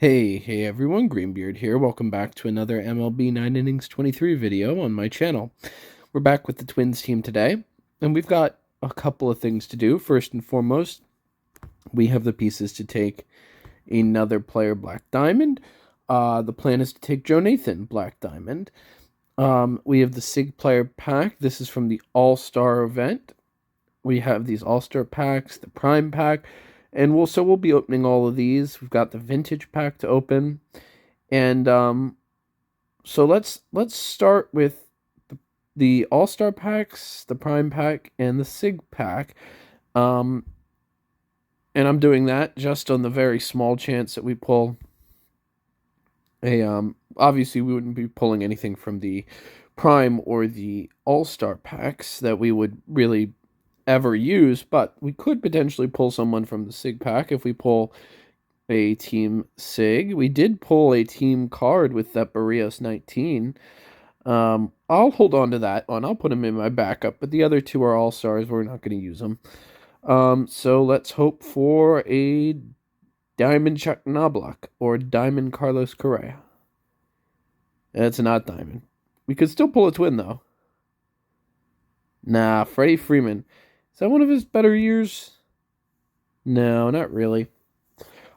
Hey everyone, Greenbeard here. Welcome back to another MLB 9 Innings 23 video on my channel. We're back with the Twins team today, and we've got a couple of things to do. First and foremost, we have the pieces to take another player Black Diamond. The plan is to take Joe Nathan Black Diamond. We have the SIG player pack. This is from the All-Star event. We have these All-Star packs, the Prime pack, and we'll be opening all of these. We've got the Vintage pack to open, and so let's start with the All-Star packs, the Prime pack, and the SIG pack. And I'm doing that just on the very small chance that we pull a obviously we wouldn't be pulling anything from the Prime or the All-Star packs that we would really ever use, but we could potentially pull someone from the SIG pack if we pull a team SIG. We did pull a team card with that Barrios 19. I'll hold on to that one. I'll put him in my backup, but the other two are all-stars. We're not going to use them. So let's hope for a Diamond Chuck Knobloch or Diamond Carlos Correa. That's not Diamond. We could still pull a twin, though. Nah, Freddie Freeman. Is that one of his better years? No, not really.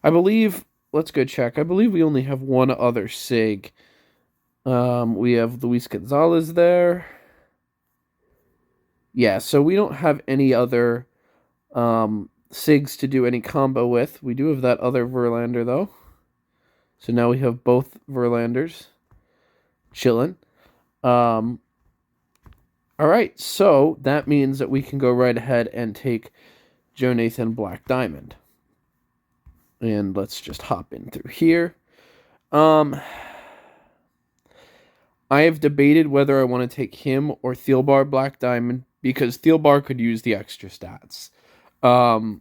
I believe, let's go check. I believe we only have one other SIG. We have Luis Gonzalez there. Yeah, so we don't have any other SIGs to do any combo with. We do have that other Verlander, though. So now we have both Verlanders chilling. All right, so that means that we can go right ahead and take Joe Nathan Black Diamond. And let's just hop in through here. I have debated whether I want to take him or Thielbar Black Diamond because Thielbar could use the extra stats. But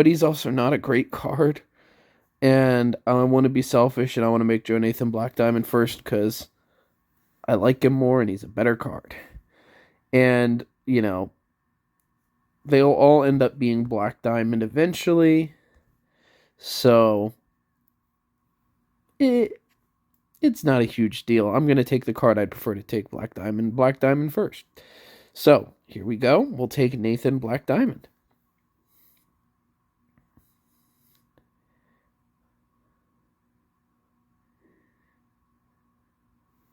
he's also not a great card. And I want to be selfish and I want to make Joe Nathan Black Diamond first because I like him more and he's a better card. And, you know, they'll all end up being Black Diamond eventually. So it's not a huge deal. I'm going to take the card I'd prefer to take Black Diamond first. So here we go. We'll take Nathan Black Diamond.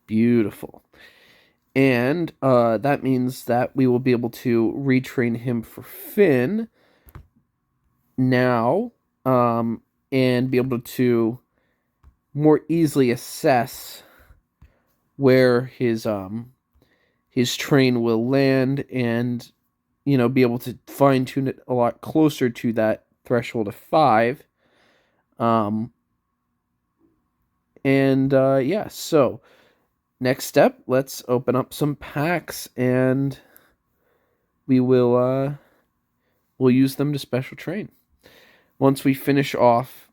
Beautiful. And that means that we will be able to retrain him for Finn now and be able to more easily assess where his train will land and, you know, be able to fine-tune it a lot closer to that threshold of 5. Yeah, so next step, let's open up some packs and we'll use them to special train. Once we finish off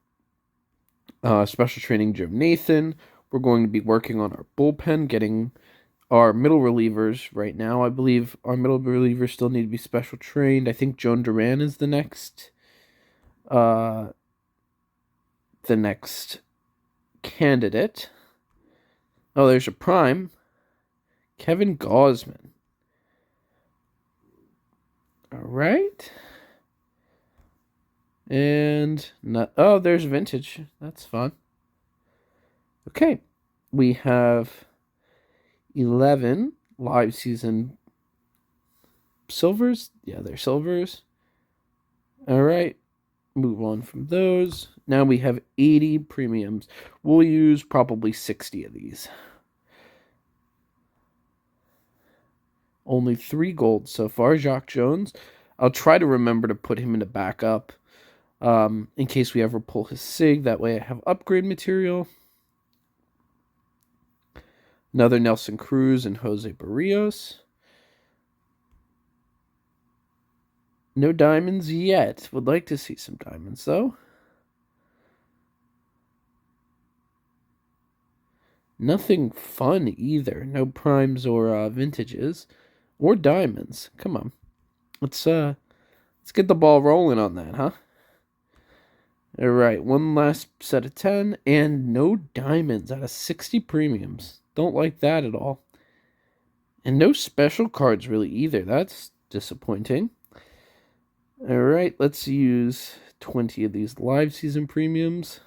special training Joe Nathan, we're going to be working on our bullpen, getting our middle relievers right now. I believe our middle relievers still need to be special trained. I think Joan Duran is the next candidate. Oh, there's a prime. Kevin Gausman. All right. And there's vintage. That's fun. Okay. We have 11 live season silvers. Yeah, they're silvers. All right. Move on from those. Now we have 80 premiums. We'll use probably 60 of these. Only 3 gold so far. Jacques Jones. I'll try to remember to put him into backup in case we ever pull his SIG. That way I have upgrade material. Another Nelson Cruz and Jose Barrios. No diamonds yet. Would like to see some diamonds, though. Nothing fun either. No primes or vintages or diamonds. Come on. Let's get the ball rolling on that, huh? All right, one last set of 10, and no diamonds out of 60 premiums. Don't like that at all. And no special cards really either. That's disappointing. All right, let's use 20 of these live season premiums.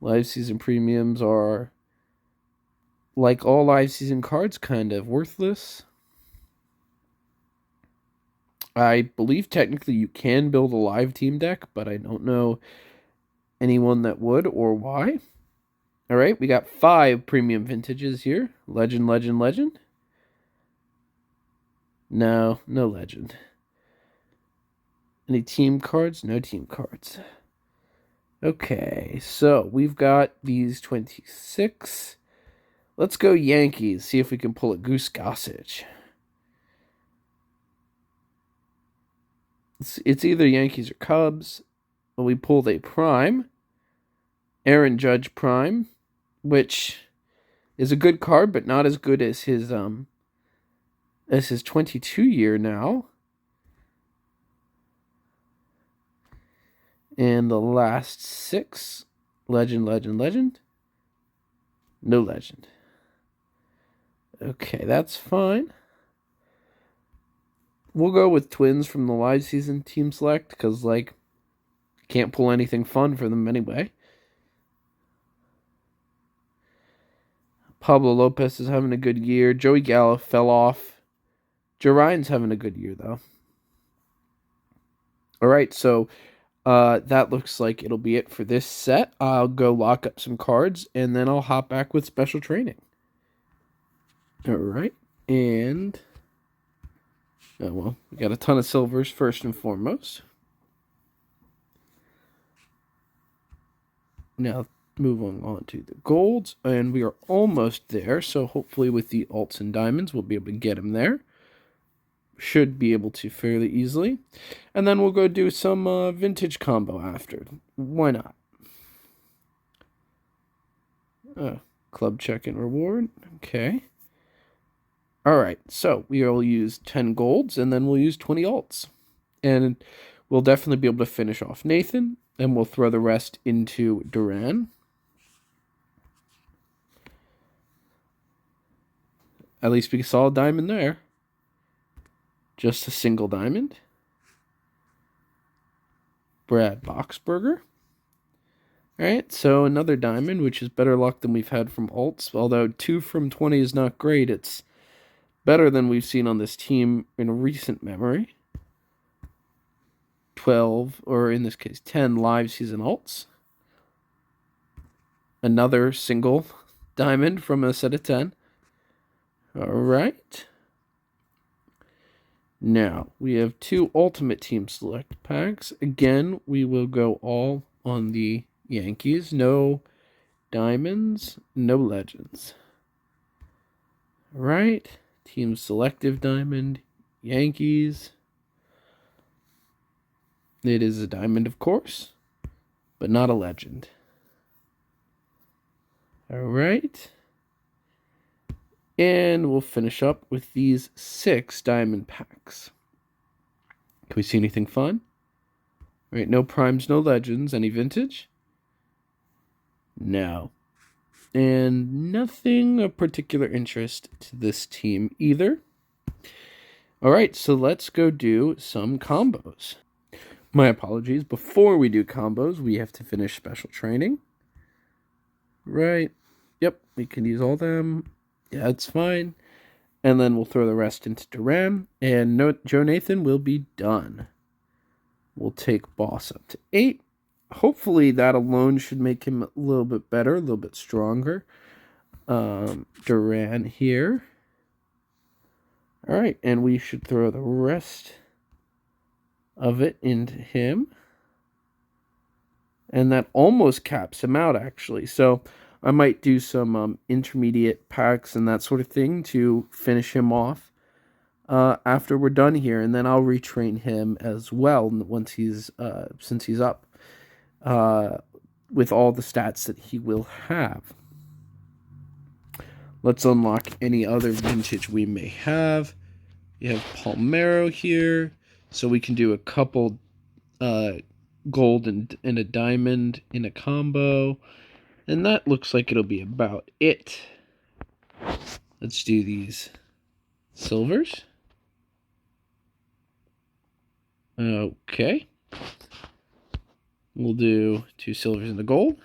Live season premiums are, like all live season cards, kind of worthless. I believe technically you can build a live team deck, but I don't know anyone that would or why. All right, we got 5 premium vintages here. Legend, legend, legend. No, no legend. Any team cards? No team cards. Okay, so we've got these 26. Let's go Yankees, see if we can pull a Goose Gossage. It's either Yankees or Cubs. Well, we pulled a Prime. Aaron Judge Prime, which is a good card, but not as good as his 22 year now. And the last 6, legend, legend, legend. No legend. Okay, that's fine. We'll go with Twins from the live season team select, because, like, can't pull anything fun for them anyway. Pablo Lopez is having a good year. Joey Gallo fell off. Joe Ryan's having a good year, though. All right, so that looks like it'll be it for this set. I'll go lock up some cards, and then I'll hop back with special training. All right, and oh well, we got a ton of silvers first and foremost. Now moving on to the golds, and we are almost there. So hopefully with the alts and diamonds, we'll be able to get them there. Should be able to fairly easily. And then we'll go do some vintage combo after. Why not? Club check and reward. Okay. All right. So we'll use 10 golds and then we'll use 20 alts. And we'll definitely be able to finish off Nathan. And we'll throw the rest into Duran. At least we saw a diamond there. Just a single diamond. Brad Boxberger. All right, so another diamond, which is better luck than we've had from alts. Although 2 from 20 is not great, it's better than we've seen on this team in recent memory. 12, or in this case 10 live season alts. Another single diamond from a set of 10. All right. Now, we have 2 Ultimate Team Select packs. Again, we will go all on the Yankees. No diamonds, no legends. All right. Team Selective Diamond, Yankees. It is a diamond, of course, but not a legend. All right. And we'll finish up with these 6 diamond packs. Can we see anything fun? All right, no primes, no legends. Any vintage? No. And nothing of particular interest to this team either. All right, so let's go do some combos. My apologies. Before we do combos, we have to finish special training. Right. Yep, we can use all them. Yeah, it's fine. And then we'll throw the rest into Duran. And Joe Nathan will be done. We'll take Boss up to 8. Hopefully that alone should make him a little bit better, a little bit stronger. Duran here. All right, and we should throw the rest of it into him. And that almost caps him out, actually. So I might do some intermediate packs and that sort of thing to finish him off after we're done here, and then I'll retrain him as well once he's since he's up with all the stats that he will have. Let's unlock any other vintage we may have. You have Palmero here, so we can do a couple gold and a diamond in a combo. And that looks like it'll be about it. Let's do these silvers. Okay. We'll do 2 silvers and a gold.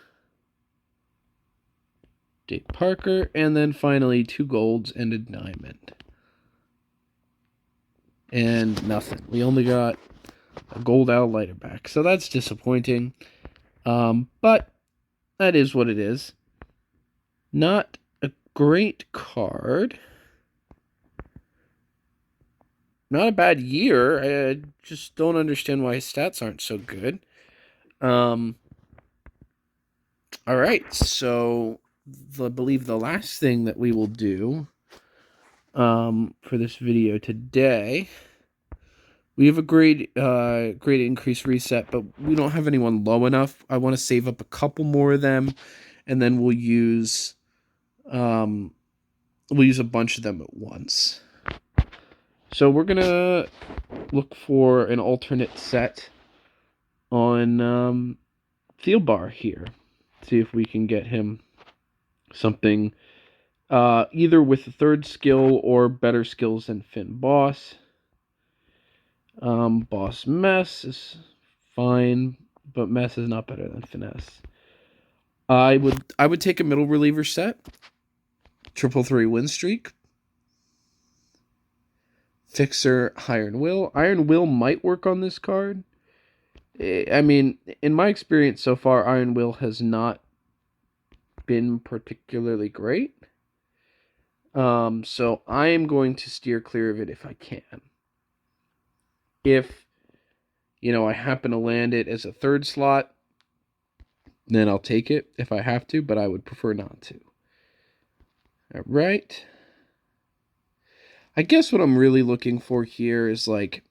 Dave Parker. And then finally 2 golds and a diamond. And nothing. We only got a gold Al lighter back. So that's disappointing. But that is what it is. Not a great card. Not a bad year. I just don't understand why his stats aren't so good. All right, so I believe the last thing that we will do for this video today, we have a grade increase reset, but we don't have anyone low enough. I want to save up a couple more of them, and then we'll use a bunch of them at once. So we're gonna look for an alternate set on Thielbar here. See if we can get him something either with a 3rd skill or better skills than Finn Boss. Boss Mess is fine, but Mess is not better than Finesse. I would take a middle reliever set. 333 win streak. Fixer Iron Will. Iron Will might work on this card. I mean, in my experience so far, Iron Will has not been particularly great. So I am going to steer clear of it if I can. If, I happen to land it as a 3rd slot, then I'll take it if I have to, but I would prefer not to. All right. I guess what I'm really looking for here is like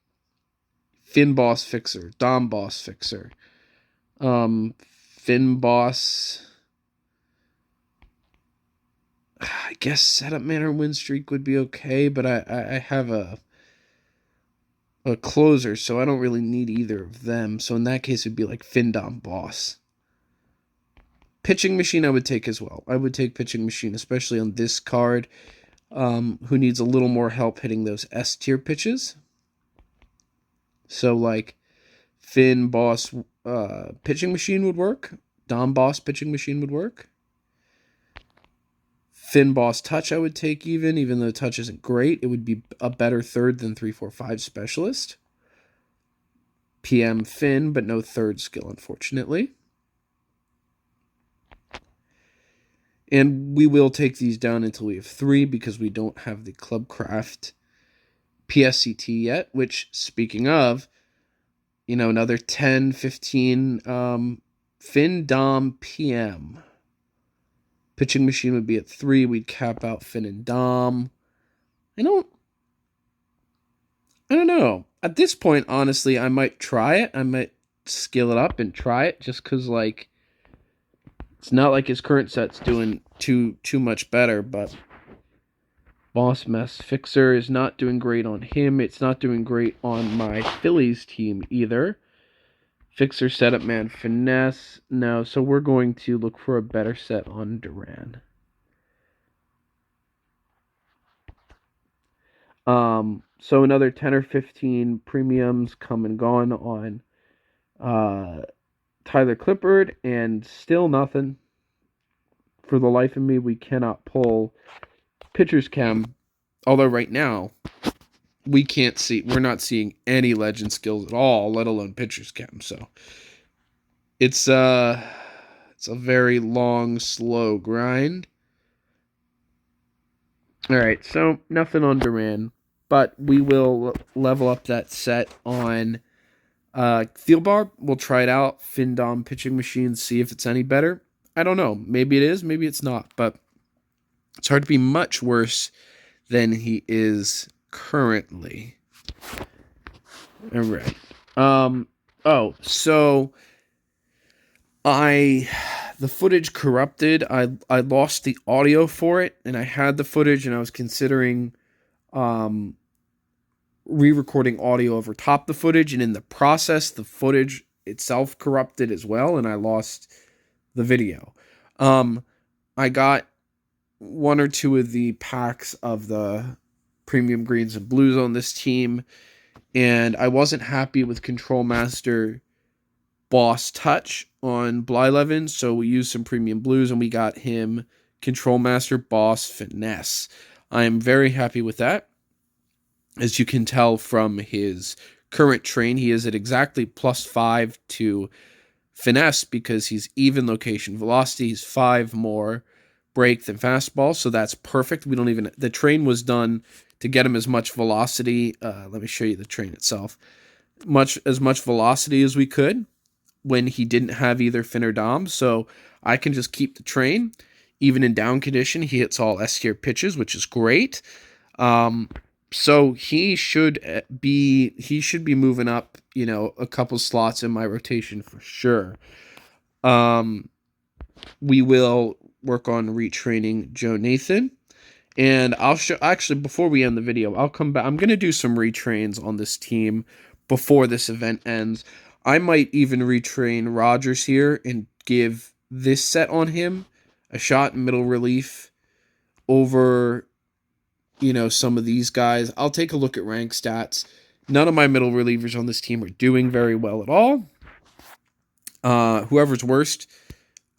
Finn Boss Fixer, Dom Boss Fixer, Finn Boss. I guess Setup Man or Win Streak would be okay, but I have a closer, so I don't really need either of them. So in that case, it'd be like Finn Dom Boss. Pitching Machine I would take as well. I would take Pitching Machine, especially on this card, who needs a little more help hitting those S-tier pitches. So like Finn Boss Pitching Machine would work. Dom Boss Pitching Machine would work. Finn Boss Touch I would take even though Touch isn't great. It would be a better 3rd than 3-4-5 Specialist. PM Finn, but no 3rd skill, unfortunately. And we will take these down until we have 3 because we don't have the Clubcraft PSCT yet, which, speaking of, another 10, 15 Finn Dom PM. Pitching Machine would be at 3. We'd cap out Finn and Dom. I don't know. At this point, honestly, I might try it. I might skill it up and try it just because, like, it's not like his current set's doing too much better, but Boss Mess Fixer is not doing great on him. It's not doing great on my Phillies team either. Fixer, Setup Man, Finesse. No, so we're going to look for a better set on Duran. So another 10 or 15 premiums come and gone on Tyler Clippard, and still nothing. For the life of me, we cannot pull Pitcher's Chem. Although right now, we're not seeing any legend skills at all, let alone Pitcher's Chem. So it's a very long, slow grind. All right, so nothing on Duran, but we will level up that set on Thielbar. We'll try it out. Findom Pitching Machine, see if it's any better. I don't know. Maybe it is, maybe it's not, but it's hard to be much worse than he is currently. All right. So the footage corrupted. I lost the audio for it, and I had the footage, and I was considering re-recording audio over top the footage, and in the process, the footage itself corrupted as well, and I lost the video. I got one or two of the packs of the premium greens and blues on this team, and I wasn't happy with Control Master Boss Touch on Blyleven, so we used some premium blues and we got him Control Master Boss Finesse. I am very happy with that. As you can tell from his current train, he is at exactly +5 to Finesse because he's even location velocity. He's 5 more break than fastball, so that's perfect. We don't even, the train was done to get him as much velocity. Let me show you the train itself. As much velocity as we could when he didn't have either Fin or Dom, so I can just keep the train. Even in down condition, he hits all S-tier pitches, which is great. So he should be moving up, a couple slots in my rotation for sure. We will work on retraining Joe Nathan. And I'll show, actually, before we end the video, I'll come back. I'm going to do some retrains on this team before this event ends. I might even retrain Rogers here and give this set on him a shot in middle relief over, some of these guys. I'll take a look at rank stats. None of my middle relievers on this team are doing very well at all. Whoever's worst,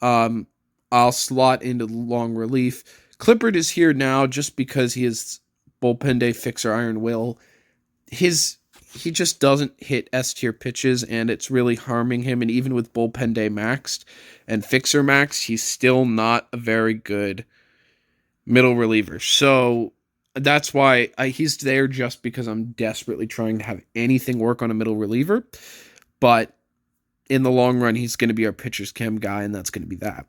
I'll slot into long relief. Clippard is here now just because he is bullpen day fixer Iron Will. He just doesn't hit S-tier pitches, and it's really harming him. And even with bullpen day maxed and fixer maxed, he's still not a very good middle reliever. So that's why he's there, just because I'm desperately trying to have anything work on a middle reliever. But in the long run, he's going to be our pitcher's chem guy, and that's going to be that.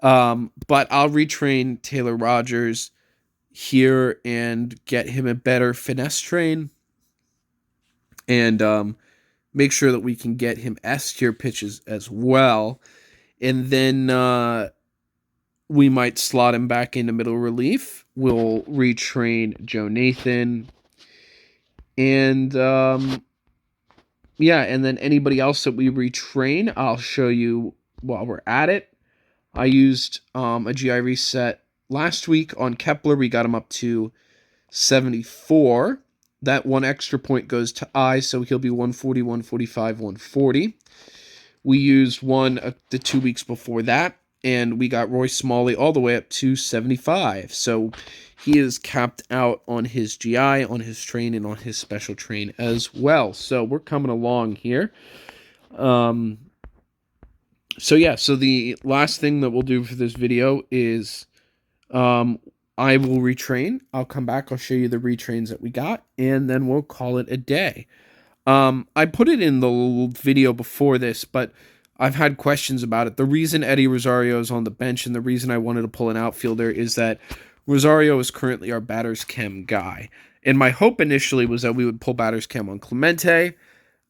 But I'll retrain Taylor Rogers here and get him a better finesse train, and make sure that we can get him S-tier pitches as well. And then we might slot him back into middle relief. We'll retrain Joe Nathan. And and then anybody else that we retrain, I'll show you while we're at it. I used a GI reset last week on Kepler. We got him up to 74. That one extra point goes to I, so he'll be 140, 145, 140. We used one the 2 weeks before that, and we got Roy Smalley all the way up to 75. So he is capped out on his GI, on his train, and on his special train as well. So we're coming along here. So the last thing that we'll do for this video is I will retrain. I'll come back. I'll show you the retrains that we got, and then we'll call it a day. I put it in the video before this, but I've had questions about it. The reason Eddie Rosario is on the bench and the reason I wanted to pull an outfielder is that Rosario is currently our batter's chem guy. And my hope initially was that we would pull batter's chem on Clemente,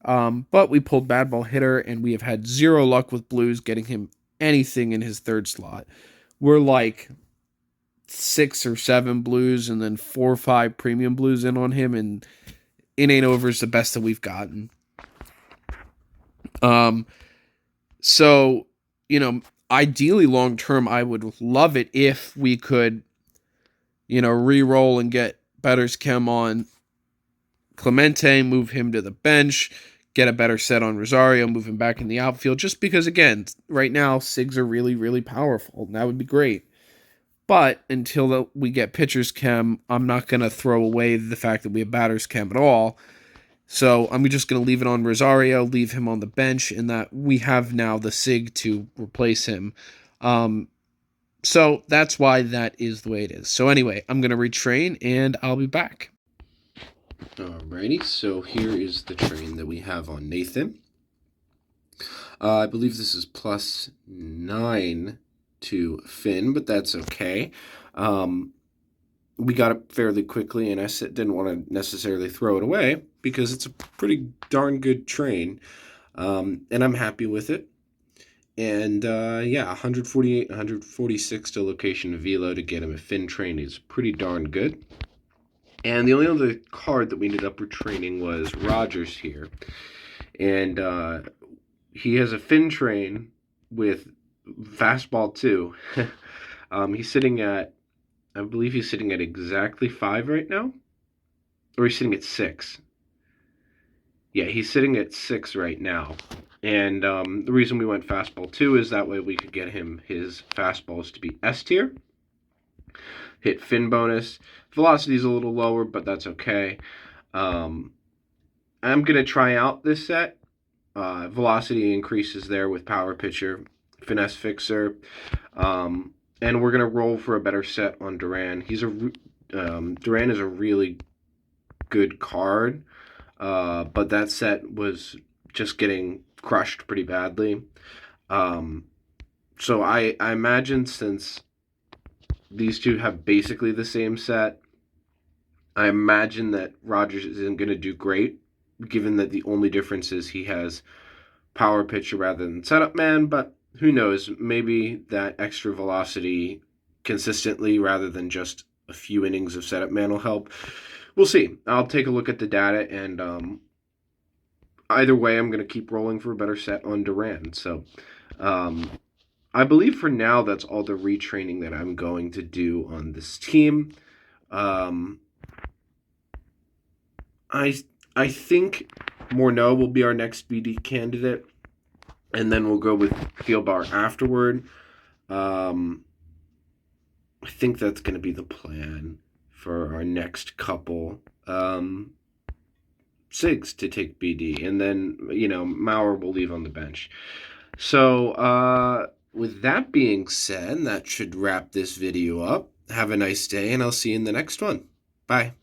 but we pulled bad ball hitter, and we have had zero luck with blues getting him anything in his third slot. We're like 6 or 7 blues and then 4 or 5 premium blues in on him, and it ain't over is the best that we've gotten. So, ideally long term, I would love it if we could, re-roll and get Better's Chem on Clemente, move him to the bench, get a better set on Rosario, move him back in the outfield, just because, again, right now, SIGs are really, really powerful, and that would be great. But until we get pitcher's chem, I'm not going to throw away the fact that we have batter's chem at all. So I'm just going to leave it on Rosario, leave him on the bench, and that we have now the SIG to replace him. So that's why that is the way it is. So anyway, I'm going to retrain, and I'll be back. Alrighty, so here is the train that we have on Nathan. I believe this is +9 to Finn, but that's okay. We got it fairly quickly, and I didn't want to necessarily throw it away because it's a pretty darn good train, and I'm happy with it. And 148, 146 to location velo to get him a Finn train is pretty darn good. And the only other card that we ended up retraining was Rogers here, and he has a fin train with fastball too. He's sitting at, I believe he's sitting at exactly 5 right now, or he's sitting at 6. Yeah, he's sitting at 6 right now. And the reason we went fastball 2 is that way we could get him his fastballs to be S tier. Hit fin bonus. Velocity's a little lower, but that's okay. Um, I'm going to try out this set. Velocity increases there with power pitcher, finesse fixer. And we're going to roll for a better set on Duran. Duran is a really good card. But that set was just getting crushed pretty badly. So I imagine since these two have basically the same set, I imagine that Rogers isn't going to do great, given that the only difference is he has power pitcher rather than setup man. But who knows? Maybe that extra velocity consistently rather than just a few innings of setup man will help. We'll see. I'll take a look at the data, and either way, I'm going to keep rolling for a better set on Duran. So I believe for now that's all the retraining that I'm going to do on this team. I I think Morneau will be our next BD candidate, and then we'll go with Thielbar afterward. I think that's going to be the plan for our next couple. Sigs to take BD, and then Maurer will leave on the bench. So with that being said, that should wrap this video up. Have a nice day, and I'll see you in the next one. Bye.